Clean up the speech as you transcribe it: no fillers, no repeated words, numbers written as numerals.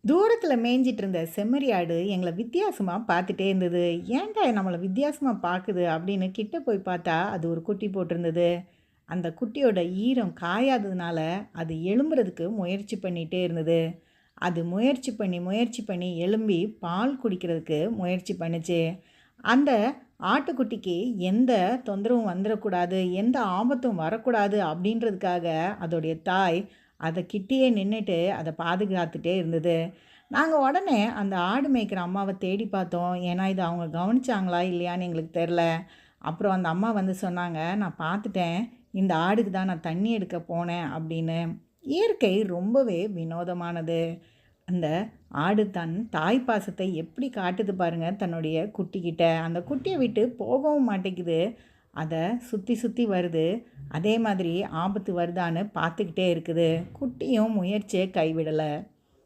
தூரத்தில் மேய்ஞ்சிட்டு இருந்த செம்மறி ஆடு எங்களை வித்தியாசமாக பார்த்துட்டே இருந்தது. ஏன்டா நம்மளை வித்தியாசமாக பார்க்குது அப்படின்னு கிட்ட போய் பார்த்தா அது ஒரு குட்டி போட்டிருந்தது. அந்த குட்டியோட ஈரம் காயாததுனால அது எழும்புறதுக்கு முயற்சி பண்ணிகிட்டே இருந்தது. அது முயற்சி பண்ணி எழும்பி பால் குடிக்கிறதுக்கு முயற்சி பண்ணுச்சு. அந்த ஆட்டுக்குட்டிக்கு எந்த தொந்தரவும் வந்துடக்கூடாது, எந்த ஆபத்தும் வரக்கூடாது அப்படின்றதுக்காக அதோடைய தாய் அதை கிட்டேயே நின்றுட்டு அதை பாதுகாத்துட்டே இருந்தது. நாங்கள் உடனே அந்த ஆடு மேய்க்கிற அம்மாவை தேடி பார்த்தோம். ஏன்னா இது அவங்க கவனிச்சாங்களா இல்லையான்னு எங்களுக்கு தெரில. அப்புறம் அந்த அம்மா வந்து சொன்னாங்க, நான் பார்த்துட்டேன், இந்த ஆடுக்கு தான் நான் தண்ணி எடுக்க போனேன் அப்படின்னு. இயற்கை ரொம்பவே வினோதமானது. அந்த ஆடு தன் தாய் பாசத்தை எப்படி காட்டுது பாருங்கள் தன்னுடைய குட்டிக்கிட்ட. அந்த குட்டியை விட்டு போகவும் மாட்டேங்குது. அதை சுற்றி சுற்றி வருது. அதே மாதிரி ஆபத்து வருதான்னு பார்த்துக்கிட்டே இருக்குது. குட்டியும் முயற்சியை கைவிடலை.